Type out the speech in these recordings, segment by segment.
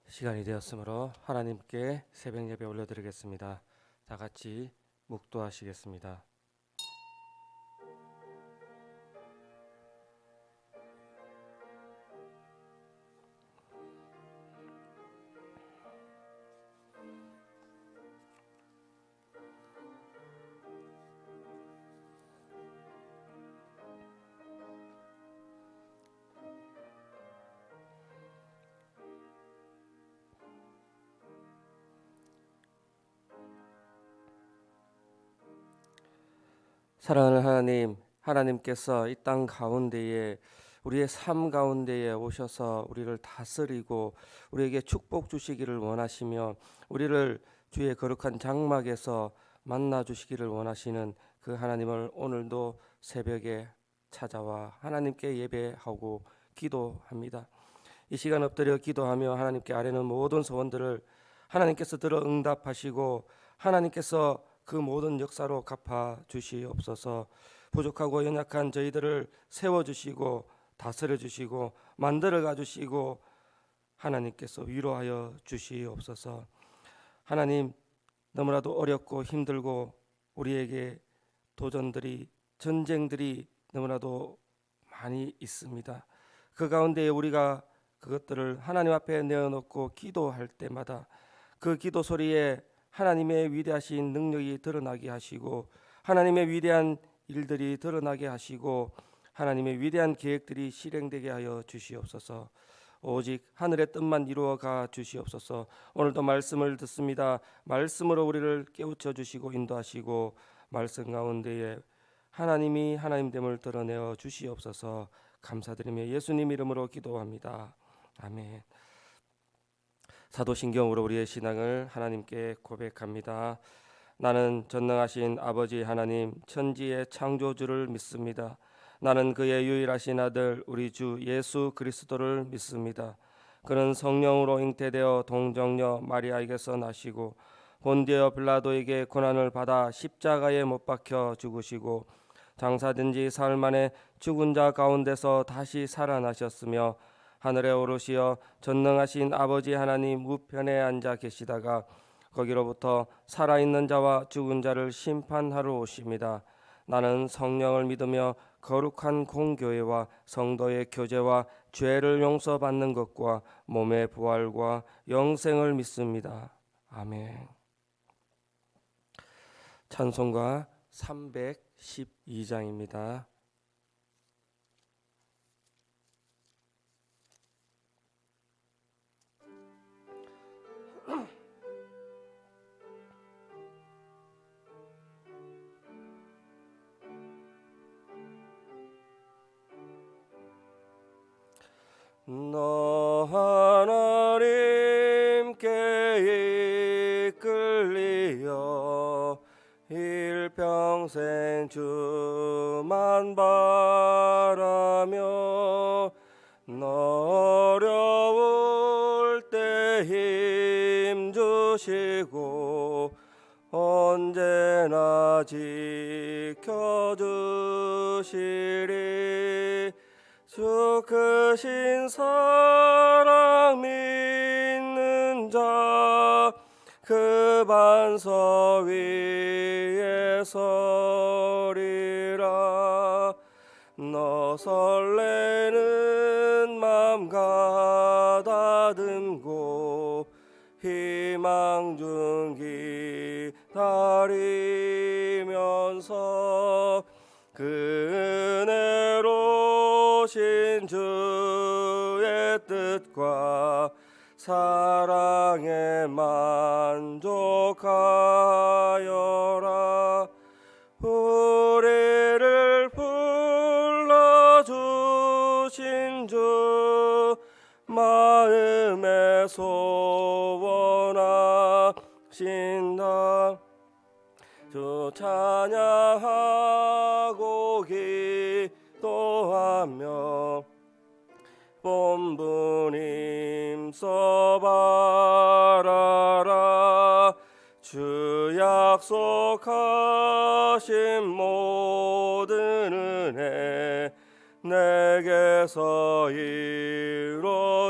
시간이 되었으므로 하나님께 새벽 예배 올려드리겠습니다. 다 같이 묵도하시겠습니다. 사랑하는 하나님, 하나님께서 이 땅 가운데에 우리의 삶 가운데에 오셔서 우리를 다스리고 우리에게 축복 주시기를 원하시며 우리를 주의 거룩한 장막에서 만나 주시기를 원하시는 그 하나님을 오늘도 새벽에 찾아와 하나님께 예배하고 기도합니다. 이 시간 엎드려 기도하며 하나님께 아뢰는 모든 소원들을 하나님께서 들어 응답하시고 하나님께서 그 모든 역사로 갚아 주시옵소서. 부족하고 연약한 저희들을 세워주시고 다스려 주시고 만들어 가 주시고 하나님께서 위로하여 주시옵소서. 하나님, 너무나도 어렵고 힘들고 우리에게 도전들이 전쟁들이 너무나도 많이 있습니다. 그 가운데 우리가 그것들을 하나님 앞에 내어놓고 기도할 때마다 그 기도 소리에 하나님의 위대하신 능력이 드러나게 하시고 하나님의 위대한 일들이 드러나게 하시고 하나님의 위대한 계획들이 실행되게 하여 주시옵소서. 오직 하늘의 뜻만 이루어가 주시옵소서. 오늘도 말씀을 듣습니다. 말씀으로 우리를 깨우쳐 주시고 인도하시고 말씀 가운데에 하나님이 하나님됨을 드러내어 주시옵소서. 감사드리며 예수님 이름으로 기도합니다. 아멘. 사도신경으로 우리의 신앙을 하나님께 고백합니다. 나는 전능하신 아버지 하나님 천지의 창조주를 믿습니다. 나는 그의 유일하신 아들 우리 주 예수 그리스도를 믿습니다. 그는 성령으로 잉태되어 동정녀 마리아에게서 나시고 본디오 빌라도에게 고난을 받아 십자가에 못 박혀 죽으시고 장사된 지 사흘 만에 죽은 자 가운데서 다시 살아나셨으며 하늘에 오르시어 전능하신 아버지 하나님 우편에 앉아 계시다가 거기로부터 살아있는 자와 죽은 자를 심판하러 오십니다. 나는 성령을 믿으며 거룩한 공교회와 성도의 교제와 죄를 용서받는 것과 몸의 부활과 영생을 믿습니다. 아멘. 찬송가 312장입니다. 너 하나님께 이끌리어 일평생 주만 바라며 너 어려울 때 힘 주시고 언제나 지켜주시리. 주 크신 사랑 믿는 자 그 반석 위에 서리라. 너 설레는 맘 가다듬고 희망 중 기다리면서 그 은혜로 신 주의 뜻과 사랑에 만족하여라. 우리를 불러주신 주 마음에 소원하신다. 주 찬양하고 기도하며 본분 힘써 바라라. 주 약속하신 모든 은혜 내게서 이루어지리라.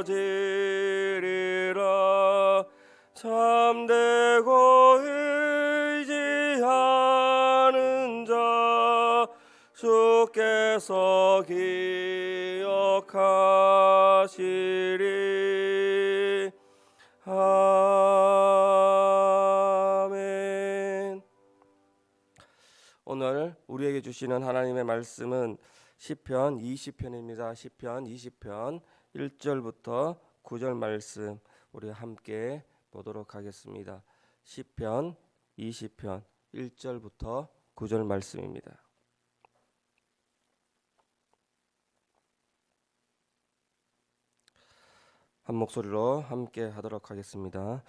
하리라. 참되고 의지하는 자 주께서 기억하시리. 아멘. 오늘 우리에게 주시는 하나님의 말씀은 시편 20편입니다. 시편 20편 1절부터 9절 말씀 우리 함께 보도록 하겠습니다. 시편 20편 1절부터 9절 말씀입니다. 한 목소리로 함께 하도록 하겠습니다.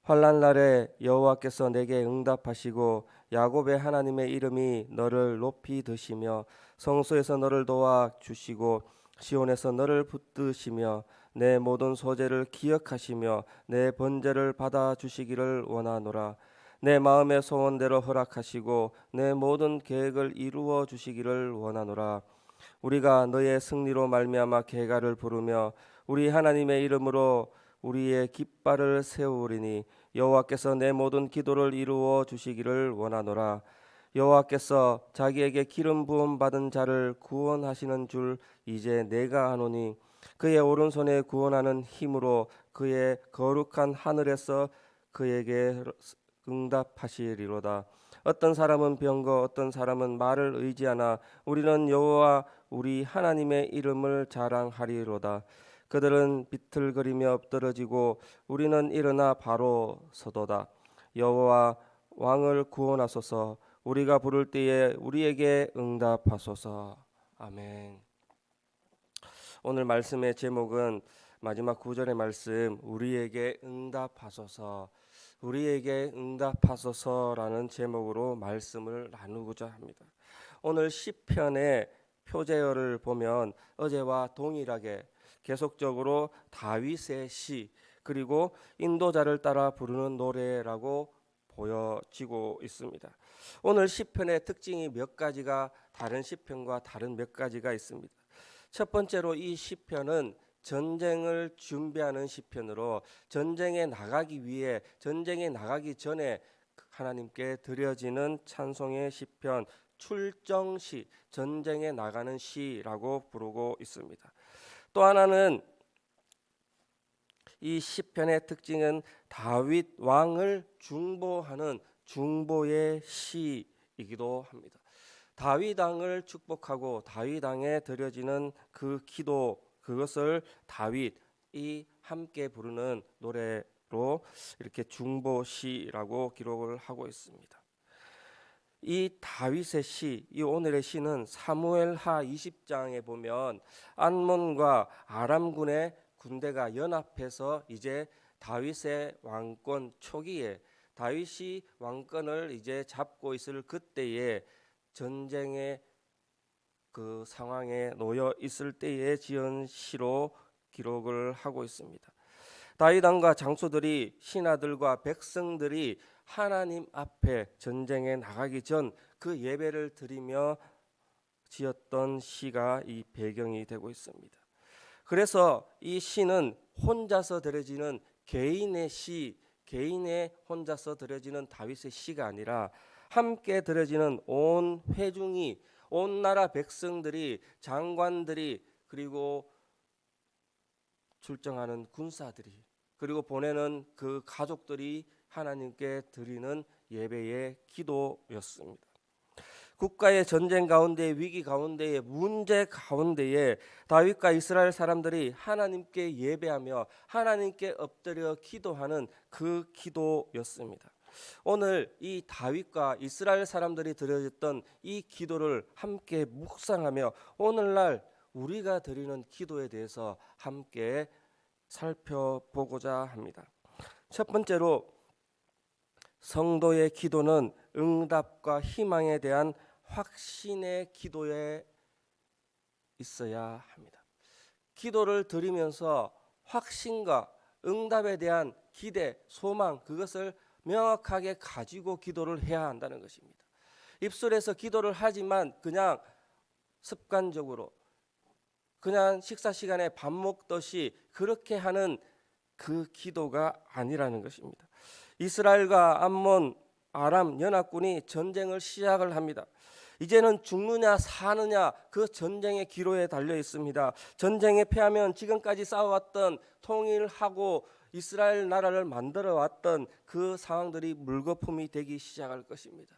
환난 날에 여호와께서 내게 응답하시고 야곱의 하나님의 이름이 너를 높이 드시며 성소에서 너를 도와 주시고 시온에서 너를 붙드시며 내 모든 소재를 기억하시며 내 번제를 받아 주시기를 원하노라. 내 마음의 소원대로 허락하시고 내 모든 계획을 이루어 주시기를 원하노라. 우리가 너의 승리로 말미암아 계가를 부르며 우리 하나님의 이름으로 우리의 깃발을 세우리니 여호와께서 내 모든 기도를 이루어 주시기를 원하노라. 여호와께서 자기에게 기름 부음 받은 자를 구원하시는 줄 이제 내가 아노니 그의 오른손에 구원하는 힘으로 그의 거룩한 하늘에서 그에게 응답하시리로다. 어떤 사람은 병거 어떤 사람은 말을 의지하나 우리는 여호와 우리 하나님의 이름을 자랑하리로다. 그들은 비틀거리며 엎드러지고 우리는 일어나 바로 서도다. 여호와 왕을 구원하소서. 우리가 부를 때에 우리에게 응답하소서. 아멘. 오늘 말씀의 제목은 마지막 9절의 말씀 우리에게 응답하소서, 우리에게 응답하소서라는 제목으로 말씀을 나누고자 합니다. 오늘 시편의 표제어를 보면 어제와 동일하게 계속적으로 다윗의 시 그리고 인도자를 따라 부르는 노래라고 보여지고 있습니다. 오늘 시편의 특징이 몇 가지가 다른 시편과 다른 몇 가지가 있습니다. 첫 번째로 이 시편은 전쟁을 준비하는 시편으로 전쟁에 나가기 위해 전쟁에 나가기 전에 하나님께 드려지는 찬송의 시편, 출정시, 전쟁에 나가는 시라고 부르고 있습니다. 또 하나는 이 시편의 특징은 다윗 왕을 중보하는 중보의 시이기도 합니다. 다윗 왕을 축복하고 다윗 왕에 드려지는 그 기도, 그것을 다윗이 함께 부르는 노래로 이렇게 중보시라고 기록을 하고 있습니다. 이 다윗의 시, 이 오늘의 시는 사무엘하 20장에 보면 암몬과 아람군의 군대가 연합해서 이제 다윗의 왕권 초기에 다윗이 왕권을 이제 잡고 있을 그때에 전쟁의 그 상황에 놓여 있을 때에 지은 시로 기록을 하고 있습니다. 다윗 왕과 장수들이 신하들과 백성들이 하나님 앞에 전쟁에 나가기 전 그 예배를 드리며 지었던 시가 이 배경이 되고 있습니다. 그래서 이 시는 혼자서 드려지는 개인의 시, 개인의 혼자서 드려지는 다윗의 시가 아니라 함께 드려지는 온 회중이, 온 나라 백성들이, 장관들이, 그리고 출정하는 군사들이, 그리고 보내는 그 가족들이 하나님께 드리는 예배의 기도였습니다. 국가의 전쟁 가운데, 위기 가운데에, 문제 가운데에 다윗과 이스라엘 사람들이 하나님께 예배하며 하나님께 엎드려 기도하는 그 기도였습니다. 오늘 이 다윗과 이스라엘 사람들이 드려졌던 이 기도를 함께 묵상하며 오늘날 우리가 드리는 기도에 대해서 함께 살펴보고자 합니다. 첫 번째로 성도의 기도는 응답과 희망에 대한 확신의 기도에 있어야 합니다. 기도를 드리면서 확신과 응답에 대한 기대, 소망, 그것을 명확하게 가지고 기도를 해야 한다는 것입니다. 입술에서 기도를 하지만 그냥 습관적으로 그냥 식사 시간에 밥 먹듯이 그렇게 하는 그 기도가 아니라는 것입니다. 이스라엘과 암몬, 아람 연합군이 전쟁을 시작을 합니다. 이제는 죽느냐 사느냐 그 전쟁의 기로에 달려 있습니다. 전쟁에 패하면 지금까지 싸워왔던 통일하고 이스라엘 나라를 만들어 왔던 그 상황들이 물거품이 되기 시작할 것입니다.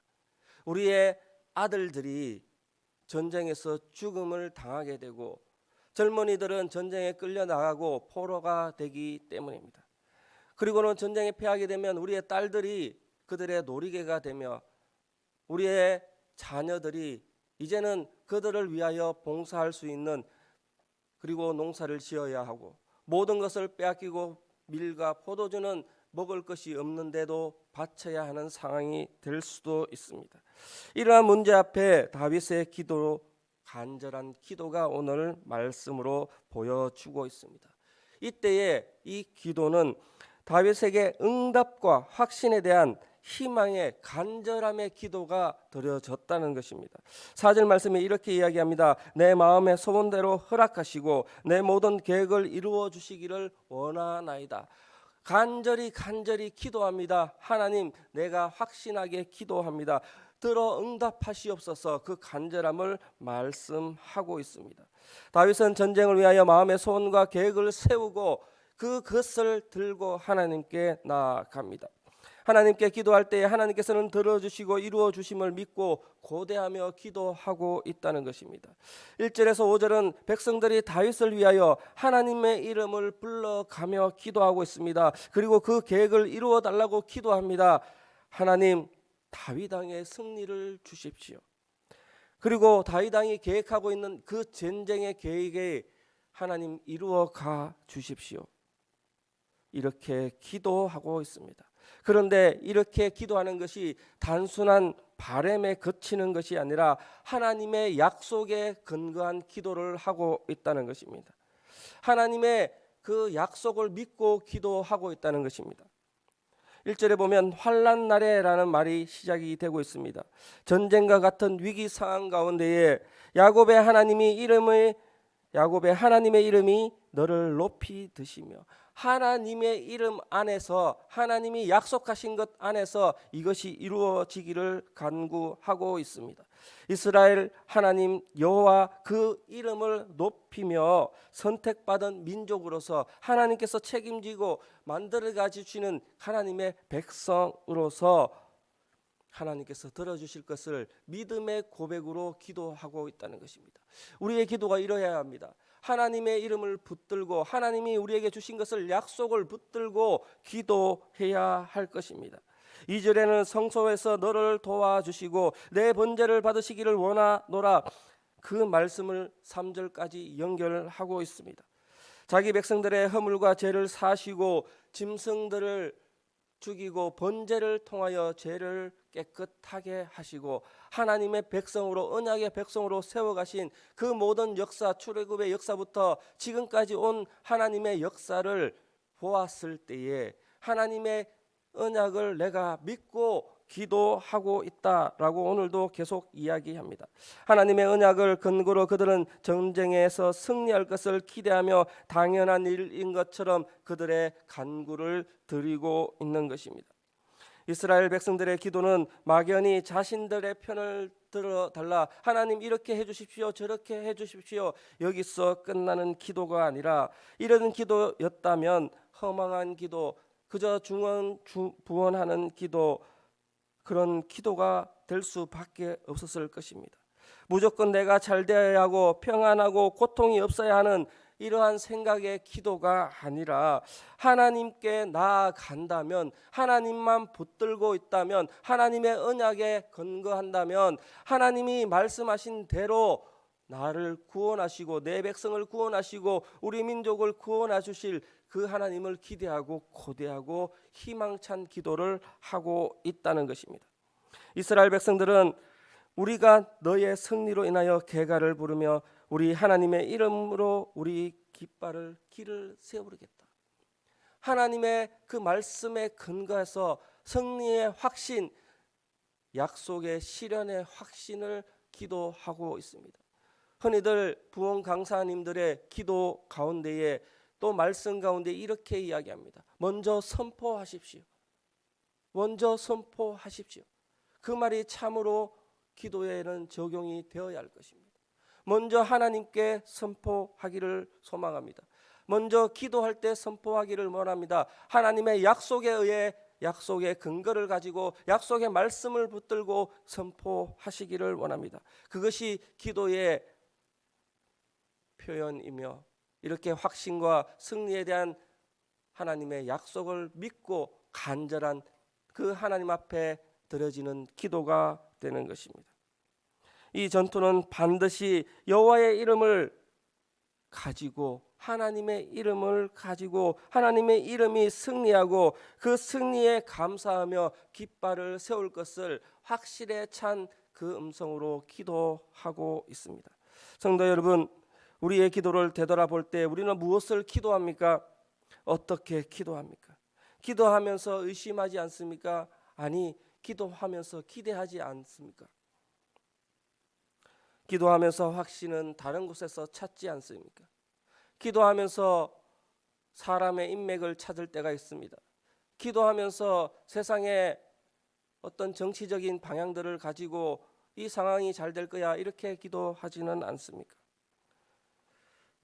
우리의 아들들이 전쟁에서 죽음을 당하게 되고 젊은이들은 전쟁에 끌려나가고 포로가 되기 때문입니다. 그리고는 전쟁에 패하게 되면 우리의 딸들이 그들의 놀이개가 되며 우리의 자녀들이 이제는 그들을 위하여 봉사할 수 있는 그리고 농사를 지어야 하고 모든 것을 빼앗기고 밀과 포도주는 먹을 것이 없는데도 바쳐야 하는 상황이 될 수도 있습니다. 이러한 문제 앞에 다윗의 기도로 간절한 기도가 오늘 말씀으로 보여주고 있습니다. 이때에 이 기도는 다윗에게 응답과 확신에 대한 희망의 간절함의 기도가 드려졌다는 것입니다. 4절 말씀에 이렇게 이야기합니다. 내 마음의 소원대로 허락하시고 내 모든 계획을 이루어 주시기를 원하나이다. 간절히 기도합니다. 하나님, 내가 확신하게 기도합니다. 들어 응답하시옵소서. 그 간절함을 말씀하고 있습니다. 다윗은 전쟁을 위하여 마음의 소원과 계획을 세우고 그것을 들고 하나님께 나아갑니다. 하나님께 기도할 때 하나님께서는 들어주시고 이루어 주심을 믿고 고대하며 기도하고 있다는 것입니다. 1절에서 5절은 백성들이 다윗을 위하여 하나님의 이름을 불러가며 기도하고 있습니다. 그리고 그 계획을 이루어 달라고 기도합니다. 하나님, 다윗 왕의 승리를 주십시오. 그리고 다윗 왕이 계획하고 있는 그 전쟁의 계획에 하나님 이루어 가 주십시오. 이렇게 기도하고 있습니다. 그런데 이렇게 기도하는 것이 단순한 바람에 그치는 것이 아니라 하나님의 약속에 근거한 기도를 하고 있다는 것입니다. 하나님의 그 약속을 믿고 기도하고 있다는 것입니다. 1절에 보면 환난 날에라는 말이 시작이 되고 있습니다. 전쟁과 같은 위기 상황 가운데에 야곱의 하나님의 이름이 너를 높이 드시며 하나님의 이름 안에서 하나님이 약속하신 것 안에서 이것이 이루어지기를 간구하고 있습니다. 이스라엘 하나님 여호와 그 이름을 높이며 선택받은 민족으로서 하나님께서 책임지고 만들어가 주시는 하나님의 백성으로서 하나님께서 들어주실 것을 믿음의 고백으로 기도하고 있다는 것입니다. 우리의 기도가 이러해야 합니다. 하나님의 이름을 붙들고 하나님이 우리에게 주신 것을 약속을 붙들고 기도해야 할 것입니다. 2절에는 성소에서 너를 도와주시고 내 번제를 받으시기를 원하노라, 그 말씀을 3절까지 연결하고 있습니다. 자기 백성들의 허물과 죄를 사시고 짐승들을 죽이고 번제를 통하여 죄를 깨끗하게 하시고 하나님의 백성으로 언약의 백성으로 세워가신 그 모든 역사, 출애굽의 역사부터 지금까지 온 하나님의 역사를 보았을 때에 하나님의 언약을 내가 믿고 기도하고 있다라고 오늘도 계속 이야기합니다. 하나님의 언약을 근거로 그들은 전쟁에서 승리할 것을 기대하며 당연한 일인 것처럼 그들의 간구를 드리고 있는 것입니다. 이스라엘 백성들의 기도는 막연히 자신들의 편을 들어달라, 하나님 이렇게 해주십시오 저렇게 해주십시오, 여기서 끝나는 기도가 아니라 이런 기도였다면 허망한 기도, 그저 부원하는 기도, 그런 기도가 될 수밖에 없었을 것입니다. 무조건 내가 잘 되어야 하고 평안하고 고통이 없어야 하는 이러한 생각의 기도가 아니라 하나님께 나아간다면, 하나님만 붙들고 있다면, 하나님의 언약에 근거한다면 하나님이 말씀하신 대로 나를 구원하시고 내 백성을 구원하시고 우리 민족을 구원해 주실 그 하나님을 기대하고 고대하고 희망찬 기도를 하고 있다는 것입니다. 이스라엘 백성들은 우리가 너의 승리로 인하여 개가를 부르며 우리 하나님의 이름으로 우리 깃발을 길을 세우겠다. 하나님의 그 말씀에 근거해서 승리의 확신, 약속의 실현의 확신을 기도하고 있습니다. 흔히들 부흥 강사님들의 기도 가운데에 또 말씀 가운데 이렇게 이야기합니다. 먼저 선포하십시오. 먼저 선포하십시오. 그 말이 참으로 기도에는 적용이 되어야 할 것입니다. 먼저 하나님께 선포하기를 소망합니다. 먼저 기도할 때 선포하기를 원합니다. 하나님의 약속에 의해 약속의 근거를 가지고 약속의 말씀을 붙들고 선포하시기를 원합니다. 그것이 기도의 표현이며 이렇게 확신과 승리에 대한 하나님의 약속을 믿고 간절한 그 하나님 앞에 드려지는 기도가 되는 것입니다. 이 전투는 반드시 여호와의 이름을 가지고 하나님의 이름을 가지고 하나님의 이름이 승리하고 그 승리에 감사하며 깃발을 세울 것을 확실에 찬 그 음성으로 기도하고 있습니다. 성도 여러분, 우리의 기도를 되돌아볼 때 우리는 무엇을 기도합니까? 어떻게 기도합니까? 기도하면서 의심하지 않습니까? 아니, 기도하면서 기대하지 않습니까? 기도하면서 확신은 다른 곳에서 찾지 않습니까? 기도하면서 사람의 인맥을 찾을 때가 있습니다. 기도하면서 세상의 어떤 정치적인 방향들을 가지고 이 상황이 잘 될 거야 이렇게 기도하지는 않습니까?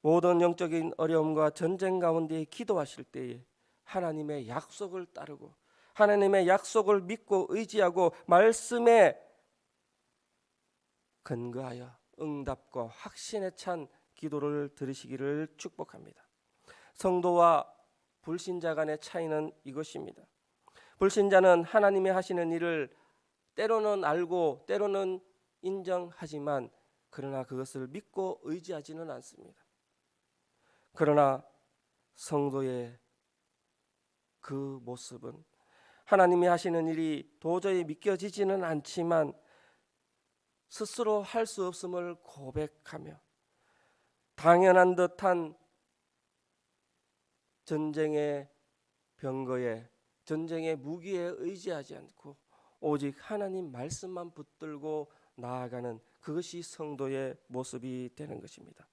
모든 영적인 어려움과 전쟁 가운데 기도하실 때에 하나님의 약속을 따르고 하나님의 약속을 믿고 의지하고 말씀에 근거하여 응답과 확신에 찬 기도를 들으시기를 축복합니다. 성도와 불신자 간의 차이는 이것입니다. 불신자는 하나님이 하시는 일을 때로는 알고 때로는 인정하지만 그러나 그것을 믿고 의지하지는 않습니다. 그러나 성도의 그 모습은 하나님이 하시는 일이 도저히 믿겨지지는 않지만 스스로 할 수 없음을 고백하며 당연한 듯한 전쟁의 병거에 전쟁의 무기에 의지하지 않고 오직 하나님 말씀만 붙들고 나아가는 그것이 성도의 모습이 되는 것입니다.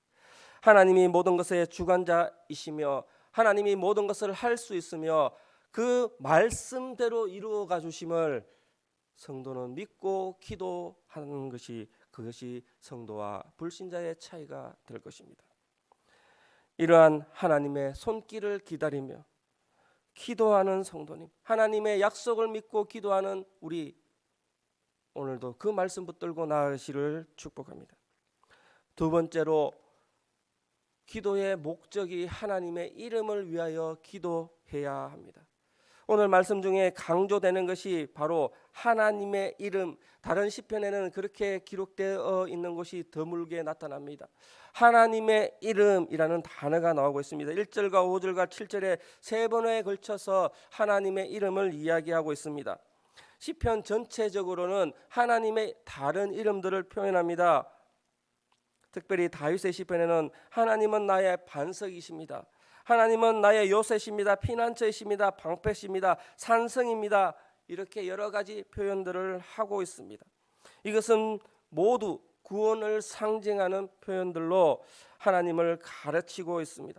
하나님이 모든 것의 주관자이시며 하나님이 모든 것을 할 수 있으며 그 말씀대로 이루어가 주심을 성도는 믿고 기도하는 것이 그것이 성도와 불신자의 차이가 될 것입니다. 이러한 하나님의 손길을 기다리며 기도하는 성도님, 하나님의 약속을 믿고 기도하는 우리 오늘도 그 말씀 붙들고 나아가시를 축복합니다. 두 번째로 기도의 목적이 하나님의 이름을 위하여 기도해야 합니다. 오늘 말씀 중에 강조되는 것이 바로 하나님의 이름. 다른 시편에는 그렇게 기록되어 있는 것이 드물게 나타납니다. 하나님의 이름이라는 단어가 나오고 있습니다. 1절과 5절과 7절에 세 번에 걸쳐서 하나님의 이름을 이야기하고 있습니다. 시편 전체적으로는 하나님의 다른 이름들을 표현합니다. 특별히 다윗의 시편에는 하나님은 나의 반석이십니다. 하나님은 나의 요새십니다. 피난처이십니다. 방패십니다. 산성입니다. 이렇게 여러 가지 표현들을 하고 있습니다. 이것은 모두 구원을 상징하는 표현들로 하나님을 가르치고 있습니다.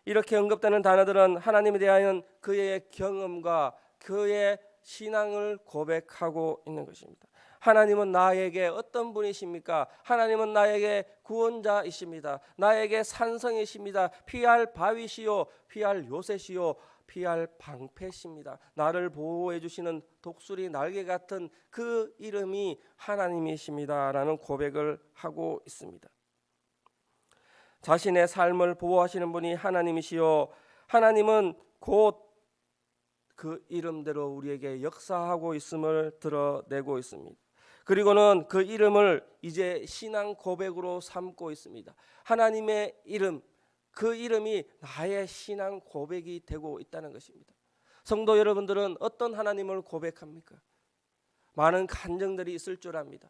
이렇게 언급되는 단어들은 하나님에 대한 그의 경험과 그의 신앙을 고백하고 있는 것입니다. 하나님은 나에게 어떤 분이십니까? 하나님은 나에게 구원자이십니다. 나에게 산성이십니다. 피할 바위시요 피할 요새시요 피할 방패십니다. 나를 보호해 주시는 독수리 날개 같은 그 이름이 하나님이십니다 라는 고백을 하고 있습니다. 자신의 삶을 보호하시는 분이 하나님이시요 하나님은 곧 그 이름대로 우리에게 역사하고 있음을 드러내고 있습니다. 그리고는 그 이름을 이제 신앙 고백으로 삼고 있습니다. 하나님의 이름, 그 이름이 나의 신앙 고백이 되고 있다는 것입니다. 성도 여러분들은 어떤 하나님을 고백합니까? 많은 간증들이 있을 줄 압니다.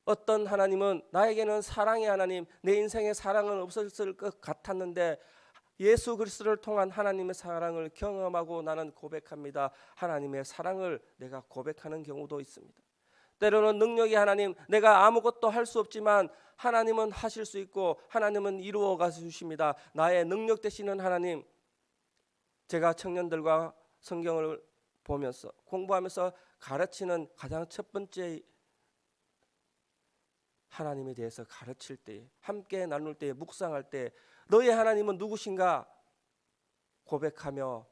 어떤 하나님은 나에게는 사랑의 하나님, 내 인생에 사랑은 없었을 것 같았는데 예수 그리스도를 통한 하나님의 사랑을 경험하고 나는 고백합니다. 하나님의 사랑을 내가 고백하는 경우도 있습니다. 때로는 능력이 하나님, 내가 아무것도 할 수 없지만 하나님은 하실 수 있고 하나님은 이루어 가주십니다. 나의 능력 되시는 하나님, 제가 청년들과 성경을 보면서 공부하면서 가르치는 가장 첫 번째 하나님에 대해서 가르칠 때, 함께 나눌 때, 묵상할 때 너의 하나님은 누구신가 고백하며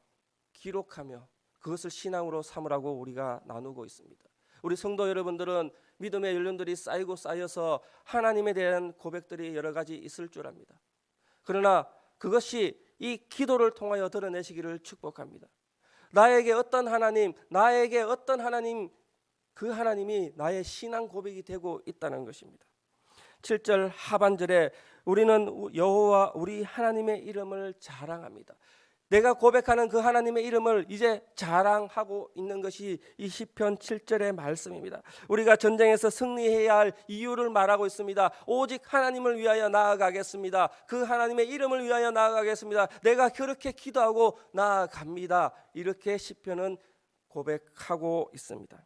기록하며 그것을 신앙으로 삼으라고 우리가 나누고 있습니다. 우리 성도 여러분들은 믿음의 연륜들이 쌓이고 쌓여서 하나님에 대한 고백들이 여러 가지 있을 줄 압니다. 그러나 그것이 이 기도를 통하여 드러내시기를 축복합니다. 나에게 어떤 하나님, 그 하나님이 나의 신앙 고백이 되고 있다는 것입니다. 7절 하반절에 우리는 여호와 우리 하나님의 이름을 자랑합니다. 내가 고백하는 그 하나님의 이름을 이제 자랑하고 있는 것이 이 시편 7절의 말씀입니다. 우리가 전쟁에서 승리해야 할 이유를 말하고 있습니다. 오직 하나님을 위하여 나아가겠습니다. 그 하나님의 이름을 위하여 나아가겠습니다. 내가 그렇게 기도하고 나아갑니다. 이렇게 시편은 고백하고 있습니다.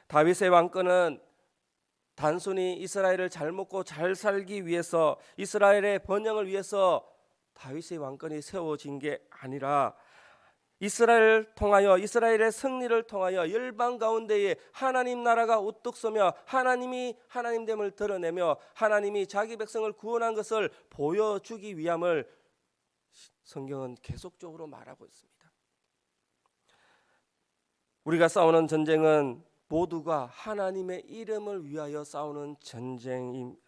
다윗의 왕권은 단순히 이스라엘을 잘 먹고 잘 살기 위해서, 이스라엘의 번영을 위해서 다윗의 왕권이 세워진 게 아니라 이스라엘을 통하여, 이스라엘의 승리를 통하여 열방 가운데에 하나님 나라가 우뚝 서며 하나님이 하나님됨을 드러내며 하나님이 자기 백성을 구원한 것을 보여주기 위함을 성경은 계속적으로 말하고 있습니다. 우리가 싸우는 전쟁은 모두가 하나님의 이름을 위하여 싸우는 전쟁입니다.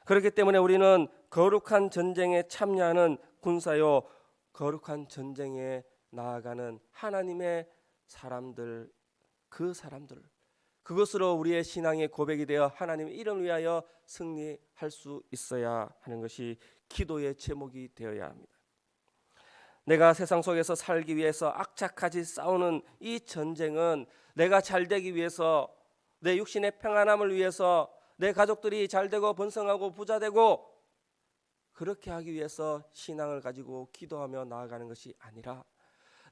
그렇기 때문에 우리는 거룩한 전쟁에 참여하는 군사요, 거룩한 전쟁에 나아가는 하나님의 사람들, 그것으로 우리의 신앙의 고백이 되어 하나님의 이름을 위하여 승리할 수 있어야 하는 것이 기도의 제목이 되어야 합니다. 내가 세상 속에서 살기 위해서 악착같이 싸우는 이 전쟁은 내가 잘 되기 위해서, 내 육신의 평안함을 위해서, 내 가족들이 잘되고 번성하고 부자되고 그렇게 하기 위해서 신앙을 가지고 기도하며 나아가는 것이 아니라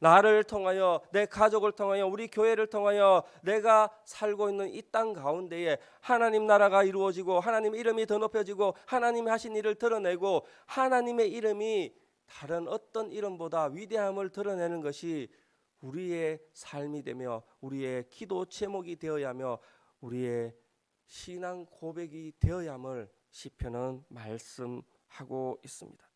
나를 통하여, 내 가족을 통하여, 우리 교회를 통하여 내가 살고 있는 이 땅 가운데에 하나님 나라가 이루어지고 하나님의 이름이 더 높여지고 하나님이 하신 일을 드러내고 하나님의 이름이 다른 어떤 이름보다 위대함을 드러내는 것이 우리의 삶이 되며 우리의 기도 제목이 되어야 하며 우리의 신앙 고백이 되어야 함을 시편은 말씀하고 있습니다.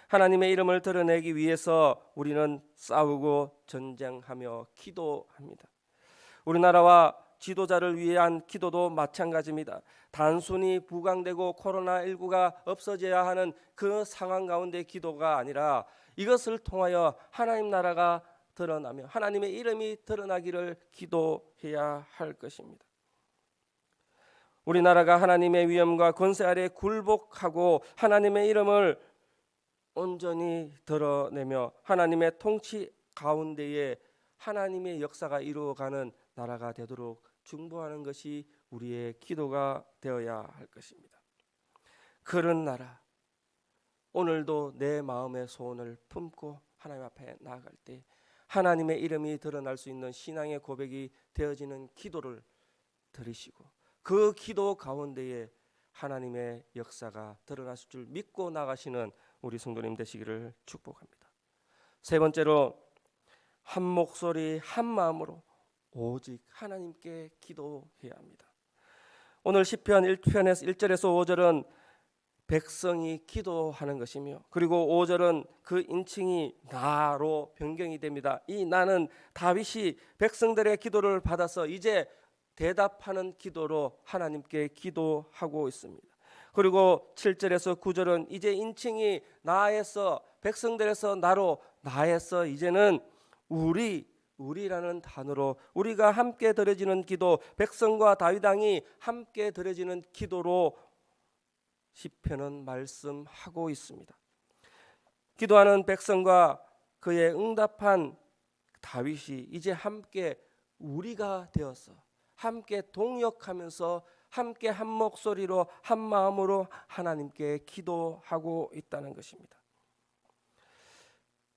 하나님의 이름을 드러내기 위해서 우리는 싸우고 전쟁하며 기도합니다. 우리나라와 지도자를 위한 기도도 마찬가지입니다. 단순히 부강되고 코로나19가 없어져야 하는 그 상황 가운데 기도가 아니라 이것을 통하여 하나님 나라가 드러나며 하나님의 이름이 드러나기를 기도해야 할 것입니다. 우리나라가 하나님의 위엄과 권세 아래 굴복하고 하나님의 이름을 온전히 드러내며 하나님의 통치 가운데에 하나님의 역사가 이루어가는 나라가 되도록 중보하는 것이 우리의 기도가 되어야 할 것입니다. 그런 나라, 오늘도 내 마음의 소원을 품고 하나님 앞에 나아갈 때 하나님의 이름이 드러날 수 있는 신앙의 고백이 되어지는 기도를 드리시고 그 기도 가운데에 하나님의 역사가 드러났을 줄 믿고 나가시는 우리 성도님 되시기를 축복합니다. 세 번째로 한 목소리 한 마음으로 오직 하나님께 기도해야 합니다. 오늘 시편 1편에서 1절에서 5절은 백성이 기도하는 것이며 그리고 5절은 그 인칭이 나로 변경이 됩니다. 이 나는 다윗이 백성들의 기도를 받아서 이제 대답하는 기도로 하나님께 기도하고 있습니다. 그리고 7절에서 9절은 이제 인칭이 나에서 백성들에서 나로 나에서 이제는 우리라는 단어로 우리가 함께 드려지는 기도, 백성과 다윗 왕이 함께 드려지는 기도로 시편은 말씀하고 있습니다. 기도하는 백성과 그의 응답한 다윗이 이제 함께 우리가 되어서 함께 동역하면서 함께 한 목소리로 한 마음으로 하나님께 기도하고 있다는 것입니다.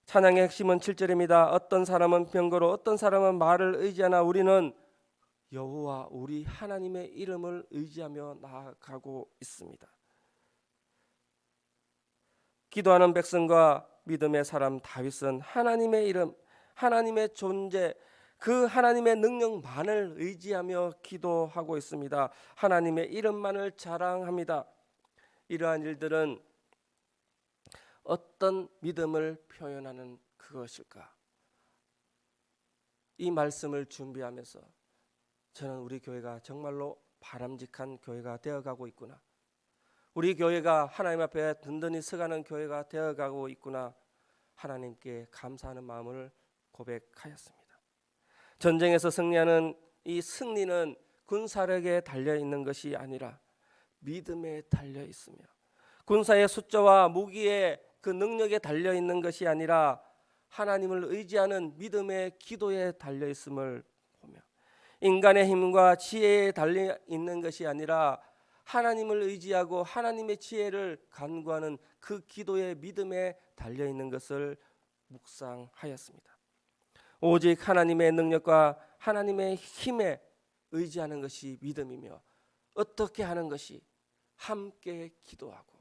찬양의 핵심은 7절입니다. 어떤 사람은 병거로 어떤 사람은 말을 의지하나 우리는 여호와 우리 하나님의 이름을 의지하며 나아가고 있습니다. 기도하는 백성과 믿음의 사람 다윗은 하나님의 이름, 하나님의 존재, 그 하나님의 능력만을 의지하며 기도하고 있습니다. 하나님의 이름만을 자랑합니다. 이러한 일들은 어떤 믿음을 표현하는 그것일까? 이 말씀을 준비하면서 저는 우리 교회가 정말로 바람직한 교회가 되어가고 있구나, 우리 교회가 하나님 앞에 든든히 서가는 교회가 되어가고 있구나, 하나님께 감사하는 마음을 고백하였습니다. 전쟁에서 승리하는 이 승리는 군사력에 달려 있는 것이 아니라 믿음에 달려 있으며, 군사의 숫자와 무기의 그 능력에 달려 있는 것이 아니라 하나님을 의지하는 믿음의 기도에 달려 있음을 보며, 인간의 힘과 지혜에 달려 있는 것이 아니라 하나님을 의지하고 하나님의 지혜를 간구하는 그 기도의 믿음에 달려 있는 것을 묵상하였습니다. 오직 하나님의 능력과 하나님의 힘에 의지하는 것이 믿음이며, 어떻게 하는 것이 함께 기도하고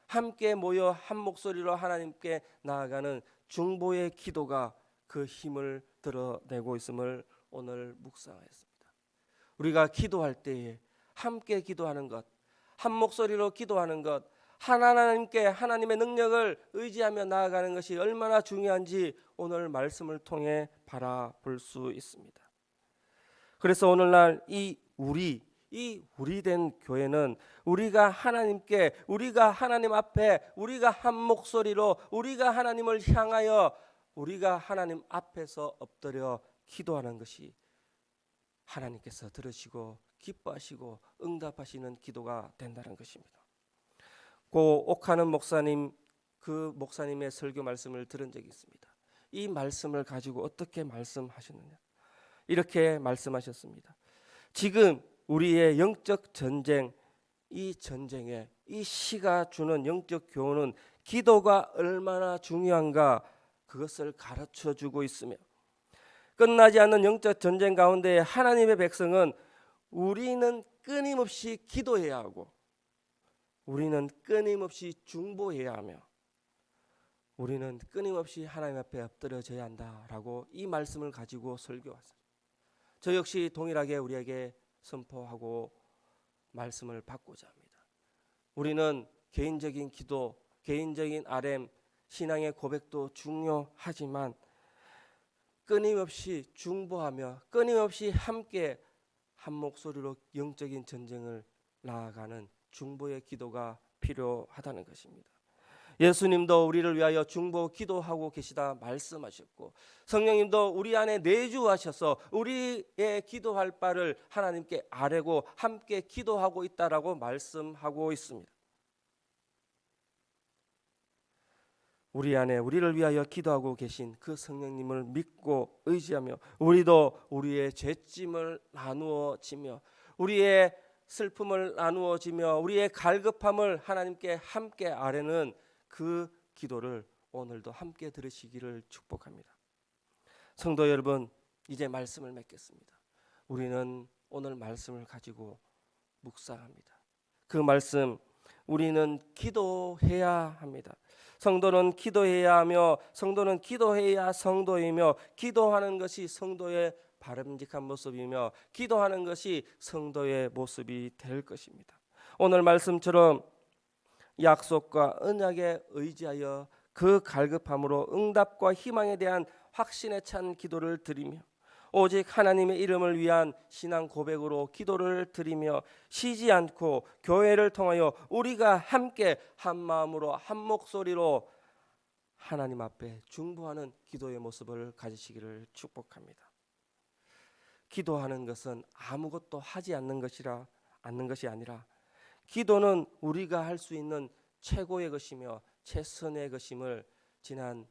함께 모여 한 목소리로 하나님께 나아가는 중보의 기도가 그 힘을 드러내고 있음을 오늘 묵상하였습니다. 우리가 기도할 때에 함께 기도하는 것, 한 목소리로 기도하는 것, 하나님께 하나님의 능력을 의지하며 나아가는 것이 얼마나 중요한지 오늘 말씀을 통해 바라볼 수 있습니다. 그래서 오늘날 이 우리된 교회는 우리가 하나님께, 우리가 하나님 앞에, 우리가 한 목소리로, 우리가 하나님을 향하여, 우리가 하나님 앞에서 엎드려 기도하는 것이 하나님께서 들으시고 기뻐하시고 응답하시는 기도가 된다는 것입니다. 고 옥하는 목사님, 그 목사님의 설교 말씀을 들은 적이 있습니다. 이 말씀을 가지고 어떻게 말씀하셨느냐, 이렇게 말씀하셨습니다. 지금 우리의 영적 전쟁, 이 전쟁에 이 시가 주는 영적 교훈은 기도가 얼마나 중요한가, 그것을 가르쳐 주고 있으며, 끝나지 않는 영적 전쟁 가운데 하나님의 백성은 우리는 끊임없이 기도해야 하고, 우리는 끊임없이 중보해야 하며, 우리는 끊임없이 하나님 앞에 엎드려져야 한다라고 이 말씀을 가지고 설교했어요. 저 역시 동일하게 우리에게 선포하고 말씀을 받고자 합니다. 우리는 개인적인 기도, 개인적인 RM, 신앙의 고백도 중요하지만 끊임없이 중보하며 끊임없이 함께 한 목소리로 영적인 전쟁을 나아가는 중보의 기도가 필요하다는 것입니다. 예수님도 우리를 위하여 중보 기도하고 계시다 말씀하셨고, 성령님도 우리 안에 내주하셔서 우리의 기도할 바를 하나님께 아뢰고 함께 기도하고 있다라고 말씀하고 있습니다. 우리 안에 우리를 위하여 기도하고 계신 그 성령님을 믿고 의지하며, 우리도 우리의 죄짐을 나누어지며, 우리의 슬픔을 나누어지며, 우리의 갈급함을 하나님께 함께 아뢰는 그 기도를 오늘도 함께 들으시기를 축복합니다. 성도 여러분, 이제 말씀을 맺겠습니다. 우리는 오늘 말씀을 가지고 묵상합니다. 그 말씀, 우리는 기도해야 합니다. 성도는 기도해야 하며, 성도는 기도해야 성도이며, 기도하는 것이 성도의 바람직한 모습이며, 기도하는 것이 성도의 모습이 될 것입니다. 오늘 말씀처럼 약속과 언약에 의지하여 그 갈급함으로 응답과 희망에 대한 확신에 찬 기도를 드리며, 오직 하나님의 이름을 위한 신앙 고백으로 기도를 드리며, 쉬지 않고 교회를 통하여 우리가 함께 한 마음으로 한 목소리로 하나님 앞에 중보하는 기도의 모습을 가지시기를 축복합니다. 기도하는 것은 아무것도 하지 않는 것이 아니라, 기도는 우리가 할 수 있는 최고의 것이며 최선의 것임을 지난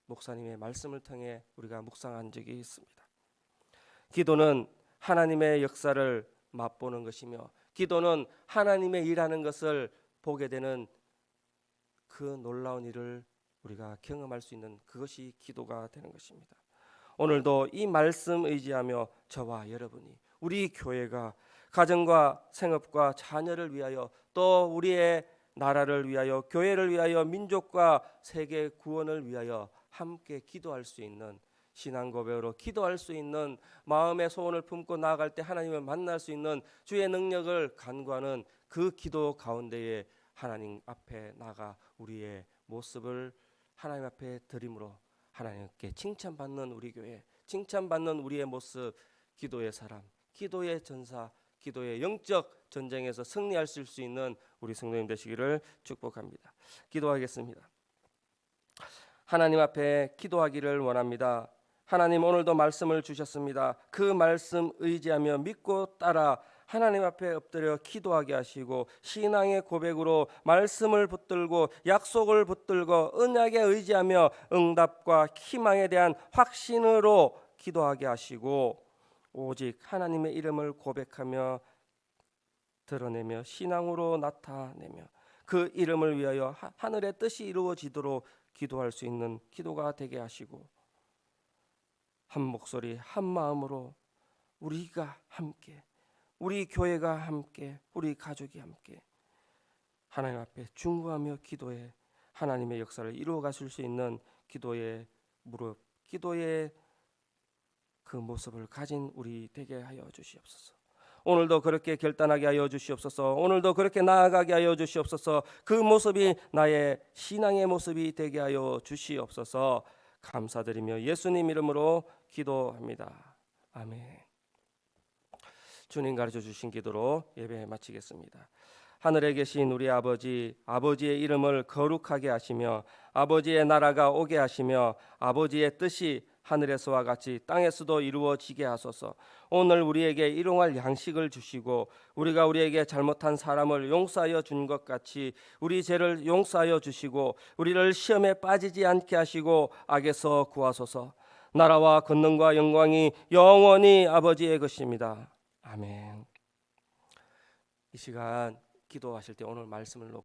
목사님의 말씀을 통해 우리가 묵상한 적이 있습니다. 기도는 하나님의 역사를 맛보는 것이며, 기도는 하나님의 일하는 것을 보게 되는 그 놀라운 일을 우리가 경험할 수 있는 그것이 기도가 되는 것입니다. 오늘도 이 말씀 의지하며 저와 여러분이, 우리 교회가 가정과 생업과 자녀를 위하여 또 우리의 나라를 위하여 교회를 위하여 민족과 세계 구원을 위하여 함께 기도할 수 있는 신앙 고백으로 기도할 수 있는 마음의 소원을 품고 나아갈 때 하나님을 만날 수 있는 주의 능력을 간구하는 그 기도 가운데에 하나님 앞에 나가 우리의 모습을 하나님 앞에 드림으로 하나님께 칭찬받는 우리 교회, 칭찬받는 우리의 모습, 기도의 사람, 기도의 전사, 기도의 영적 전쟁에서 승리할 수 있는 우리 성도님 되시기를 축복합니다. 기도하겠습니다. 하나님 앞에 기도하기를 원합니다. 하나님, 오늘도 말씀을 주셨습니다. 그 말씀 의지하며 믿고 따라 하나님 앞에 엎드려 기도하게 하시고 신앙의 고백으로 말씀을 붙들고 약속을 붙들고 언약에 의지하며 응답과 희망에 대한 확신으로 기도하게 하시고 오직 하나님의 이름을 고백하며 드러내며 신앙으로 나타내며 그 이름을 위하여 하늘의 뜻이 이루어지도록 기도할 수 있는 기도가 되게 하시고 한 목소리 한 마음으로 우리가 함께, 우리 교회가 함께, 우리 가족이 함께 하나님 앞에 중보하며 기도해 하나님의 역사를 이루어 가실 수 있는 기도의 무릎, 기도의 그 모습을 가진 우리 되게 하여 주시옵소서. 오늘도 그렇게 결단하게 하여 주시옵소서. 오늘도 그렇게 나아가게 하여 주시옵소서. 그 모습이 나의 신앙의 모습이 되게 하여 주시옵소서. 감사드리며 예수님 이름으로 기도합니다. 아멘. 주님 가르쳐 주신 기도로 예배 마치겠습니다. 하늘에 계신 우리 아버지, 아버지의 이름을 거룩하게 하시며 아버지의 나라가 오게 하시며 아버지의 뜻이 하늘에서와 같이 땅에서도 이루어지게 하소서. 오늘 우리에게 일용할 양식을 주시고 우리가 우리에게 잘못한 사람을 용서하여 준 것 같이 우리 죄를 용서하여 주시고 우리를 시험에 빠지지 않게 하시고 악에서 구하소서. 나라와 권능과 영광이 영원히 아버지의 것입니다. 아멘. 이 시간 기도하실 때 오늘 말씀을 놓고